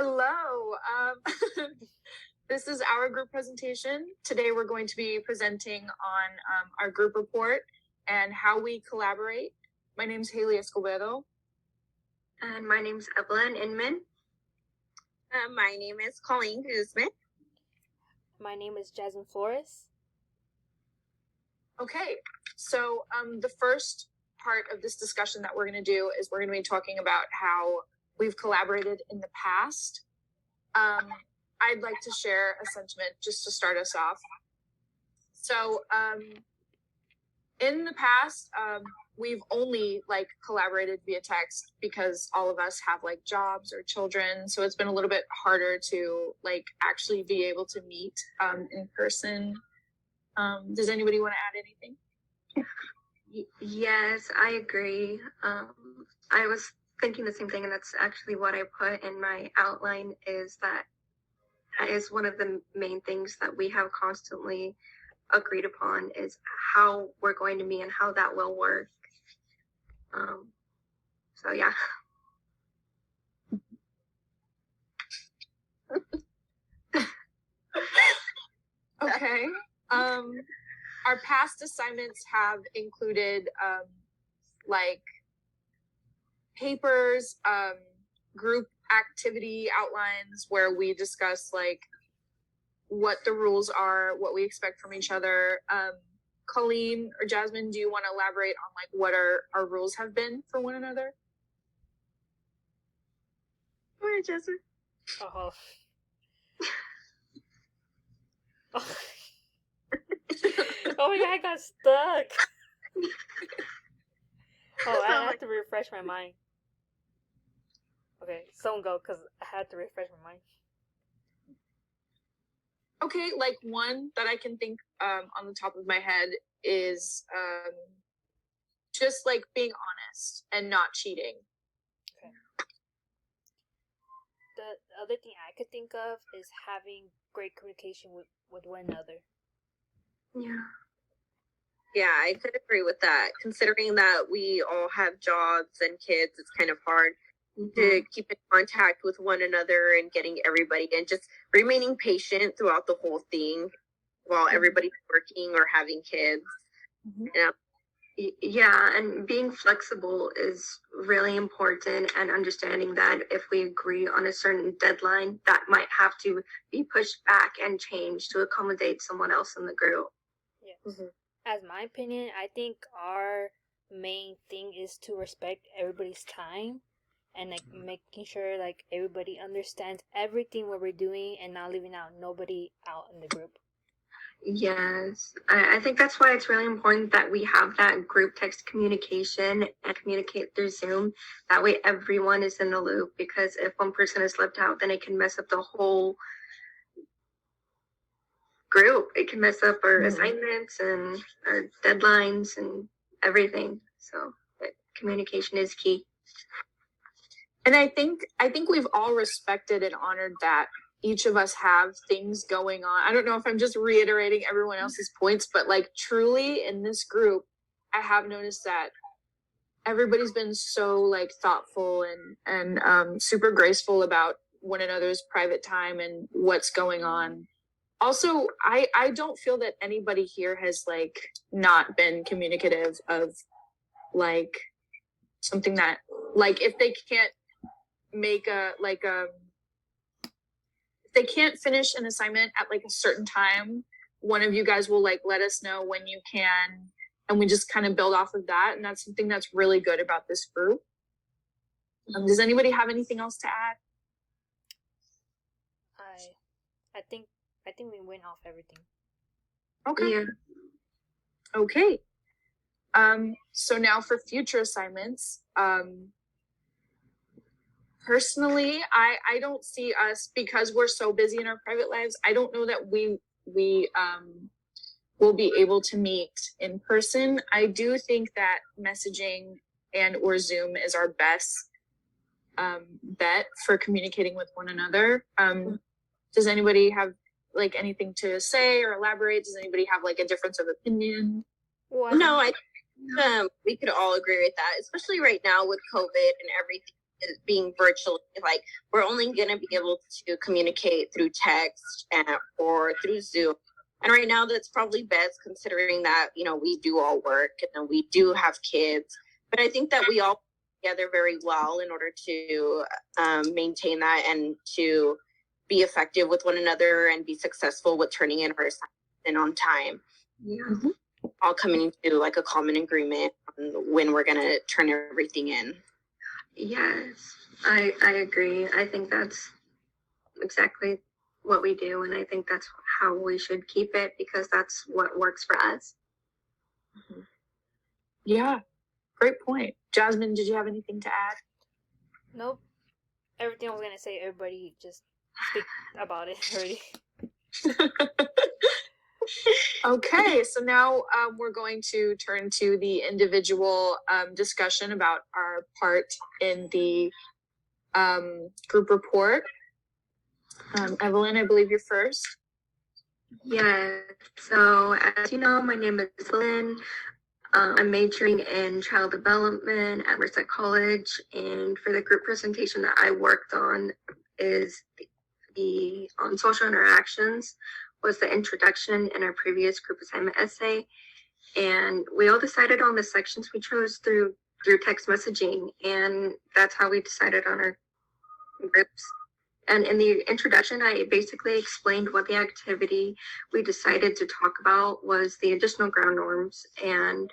Hello. This is our group presentation. Today we're going to be presenting on our group report and how we collaborate. My name is Haley Escobedo. And my name's Evelyn Inman. My name is Colleen Guzman. My name is Jasmine Flores. Okay, so the first part of this discussion that we're going to do is we're going to be talking about how we've collaborated in the past. I'd like to share a sentiment just to start us off. So in the past, we've only collaborated via text because all of us have jobs or children. So it's been a little bit harder to actually be able to meet in person. Does anybody want to add anything? Yes, I agree. I was thinking the same thing, and that's actually what I put in my outline, is that is one of the main things that we have constantly agreed upon, is how we're going to meet and how that will work. So yeah. Okay. Our past assignments have included papers, group activity outlines where we discuss what the rules are, what we expect from each other. Colleen or Jasmine, do you want to elaborate on what our rules have been for one another? Go ahead, Jasmine. Oh. Oh my god, I got stuck. I had to refresh my mind. Okay, someone go, because I had to refresh my mind. Okay, one that I can think on the top of my head is just being honest and not cheating. Okay. The other thing I could think of is having great communication with one another. Yeah, I could agree with that. Considering that we all have jobs and kids, it's kind of hard to keep in contact with one another and getting everybody, and just remaining patient throughout the whole thing while everybody's working or having kids. Yeah, and being flexible is really important, and understanding that if we agree on a certain deadline, that might have to be pushed back and changed to accommodate someone else in the group. Yes. As my opinion, I think our main thing is to respect everybody's time and making sure everybody understands everything what we're doing and not leaving out nobody out in the group. Yes, I think that's why it's really important that we have that group text communication and communicate through Zoom. That way everyone is in the loop, because if one person is left out, then it can mess up the whole group. It can mess up our assignments and our deadlines and everything. So communication is key. And I think we've all respected and honored that each of us have things going on. I don't know if I'm just reiterating everyone else's points, but truly in this group, I have noticed that everybody's been so thoughtful and super graceful about one another's private time and what's going on. Also, I don't feel that anybody here has not been communicative of something that if they can't make if they can't finish an assignment at a certain time, one of you guys will let us know when you can, and we just kind of build off of that. And that's something that's really good about this group. Does anybody have anything else to add? I think we went off everything. Okay. Yeah. Okay. So now for future assignments, personally, I don't see us, because we're so busy in our private lives, I don't know that we will be able to meet in person. I do think that messaging and or Zoom is our best bet for communicating with one another. Does anybody have anything to say or elaborate? Does anybody have a difference of opinion? No, I think we could all agree with that, especially right now with COVID and everything. being virtually, like we're only going to be able to communicate through text or through Zoom. And right now that's probably best considering that, you know, we do all work and we do have kids. But I think that we all work together very well in order to maintain that and to be effective with one another and be successful with turning in our assignments in on time. Yeah. All coming to like a common agreement on when we're going to turn everything in. Yes, I agree. I think that's exactly what we do, and I think that's how we should keep it because that's what works for us. Yeah, great point. Jasmine, did you have anything to add? Nope. Everything I was gonna say, everybody just speak about it already. Okay, so now we're going to turn to the individual discussion about our part in the group report. Evelyn, I believe you're first. Yes. So as you know, my name is Lynn. I'm majoring in child development at Merced College, and for the group presentation that I worked on is the on social interactions was the introduction in our previous group assignment essay, and we all decided on the sections we chose through text messaging, and that's how we decided on our groups. And in the introduction, I basically explained what the activity we decided to talk about was the additional ground norms. And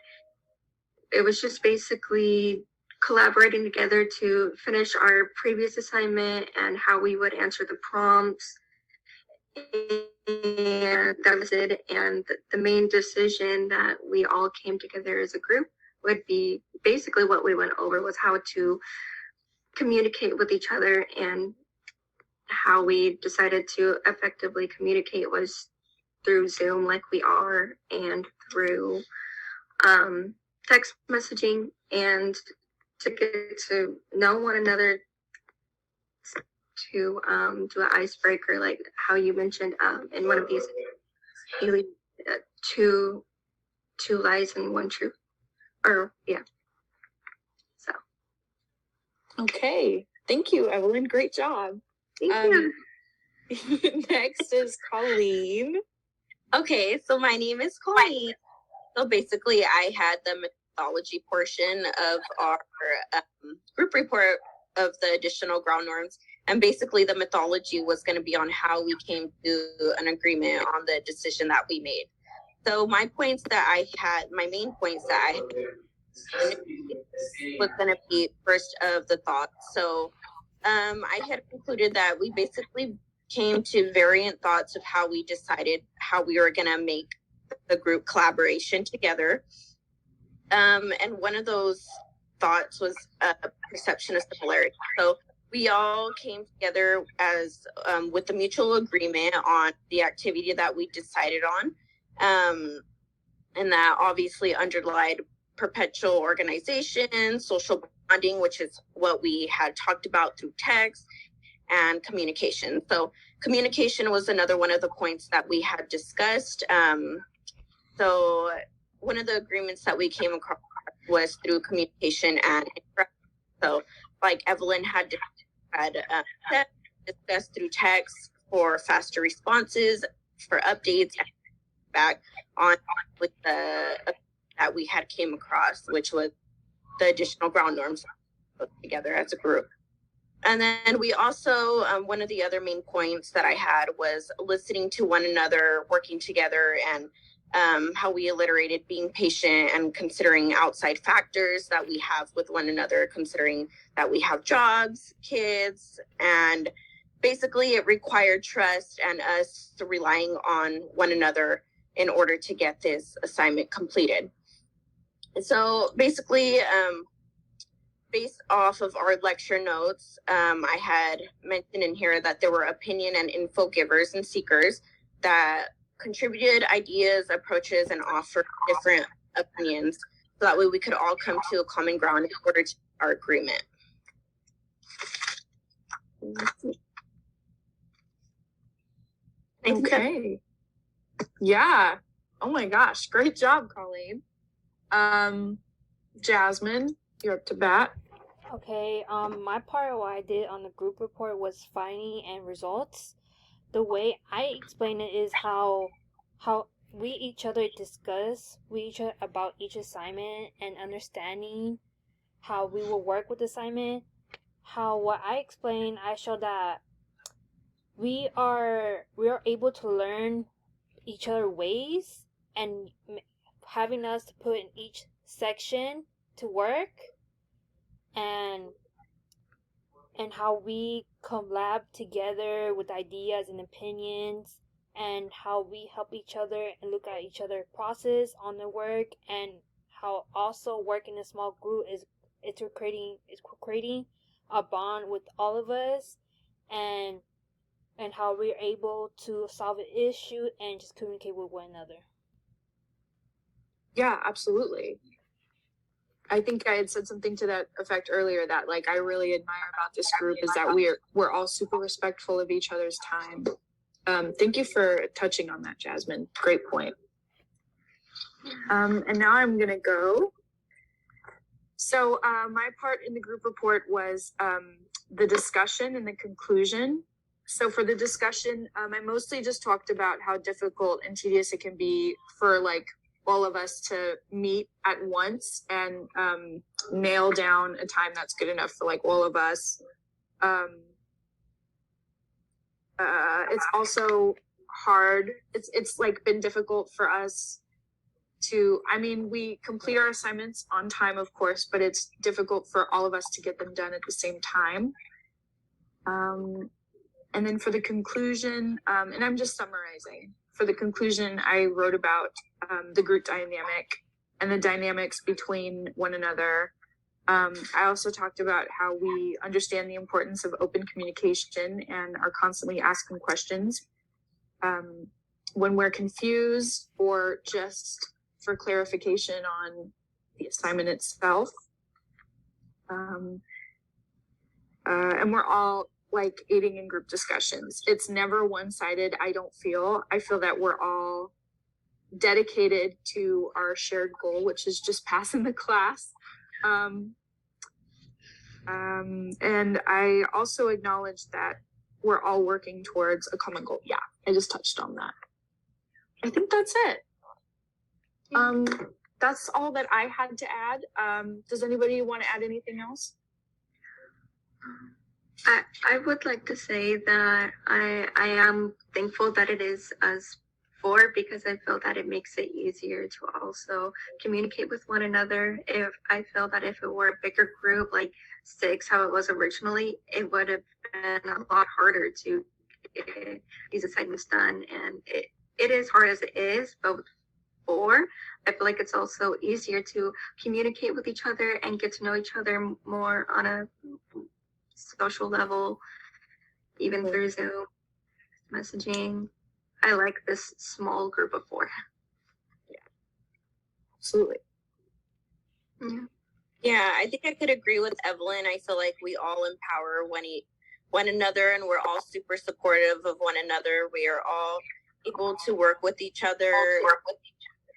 it was just basically collaborating together to finish our previous assignment and how we would answer the prompts. And that was it. And the main decision that we all came together as a group would be basically what we went over was how to communicate with each other, and how we decided to effectively communicate was through Zoom like we are, and through text messaging, and to get to know one another, to do an icebreaker like how you mentioned in one of these, two lies and one truth, or yeah. So Okay, thank you, Evelyn. Great job. thank you. Next is Colleen. Okay, so my name is Colleen. So basically, I had the methodology portion of our group report of the additional ground norms. And basically, the methodology was going to be on how we came to an agreement on the decision that we made. So my points that I had, my main points that I had was going to be first of the thoughts. So I had concluded that we basically came to variant thoughts of how we decided how we were going to make the group collaboration together. And one of those thoughts was a perception of similarity. So we all came together as with a mutual agreement on the activity that we decided on. And that obviously underlined perpetual organization, social bonding, which is what we had talked about through text, and communication. So communication was another one of the points that we had discussed. So one of the agreements that we came across was through communication and interaction. So like Evelyn had discussed through text for faster responses, for updates, and back on with the that we had came across, which was the additional ground norms together as a group. And then we also, one of the other main points that I had was listening to one another, working together, and how we alliterated being patient and considering outside factors that we have with one another, considering that we have jobs, kids, and basically it required trust and us relying on one another in order to get this assignment completed. So basically, based off of our lecture notes, I had mentioned in here that there were opinion and info givers and seekers that contributed ideas, approaches, and offered different opinions. So that way we could all come to a common ground in order to our agreement. Okay. Yeah. Oh my gosh. Great job, Colleen. Jasmine, you're up to bat. Okay, my part of what I did on the group report was finding and results. The way I explain it is how we each other discuss we each other about each assignment and understanding how we will work with the assignment. How what I explain, I show that we are able to learn each other ways and having us to put in each section to work and how we collab together with ideas and opinions and how we help each other and look at each other's process on the work and how also working in a small group is creating a bond with all of us and how we're able to solve an issue and just communicate with one another. Yeah, absolutely. I think I had said something to that effect earlier that like I really admire about this group is that we're all super respectful of each other's time. Thank you for touching on that, Jasmine. Great point. And now I'm gonna go. So my part in the group report was the discussion and the conclusion. So for the discussion, I mostly just talked about how difficult and tedious it can be for like all of us to meet at once and nail down a time that's good enough for like all of us. It's also hard. It's like been difficult for us to, I mean, we complete our assignments on time, of course, but it's difficult for all of us to get them done at the same time. And then for the conclusion, and I'm just summarizing, for the conclusion, I wrote about the group dynamic and the dynamics between one another. I also talked about how we understand the importance of open communication and are constantly asking questions when we're confused or just for clarification on the assignment itself. And we're all like aiding in group discussions. It's never one-sided, I feel that we're all dedicated to our shared goal, which is just passing the class. And I also acknowledge that we're all working towards a common goal. Yeah, I just touched on that. I think that's it. That's all that I had to add. Does anybody want to add anything else? I would like to say that I am thankful that it is us four because I feel that it makes it easier to also communicate with one another. If I feel that if it were a bigger group, like 6, how it was originally, it would have been a lot harder to get these assignments done. And it is hard as it is, but with 4, I feel like it's also easier to communicate with each other and get to know each other more on a social level, even through Zoom messaging. I like this small group of 4. Yeah, absolutely. Yeah, I think I could agree with Evelyn. I feel like we all empower one another and we're all super supportive of one another. We are all able to work with each other,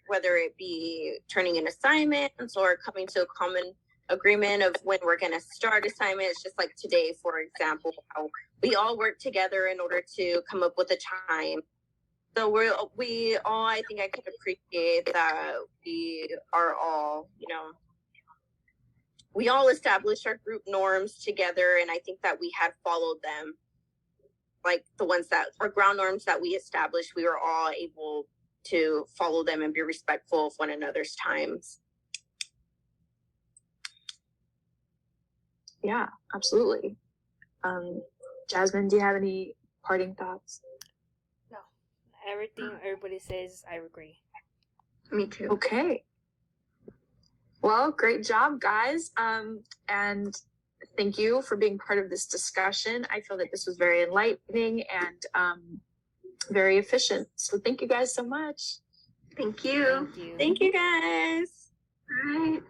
whether it be turning in assignments or coming to a common agreement of when we're going to start assignments. Just like today, for example, how we all work together in order to come up with a time. So we all, I think I can appreciate that we are all, we all established our group norms together, and I think that we had followed them. Like the ones that are ground norms that we established, we were all able to follow them and be respectful of one another's times. Yeah, absolutely. Jasmine, do you have any parting thoughts? No. Everything everybody says, I agree. Me too. Okay. Well, great job, guys. And thank you for being part of this discussion. I feel that this was very enlightening and very efficient. So thank you guys so much. Thank you. Thank you, guys. All right.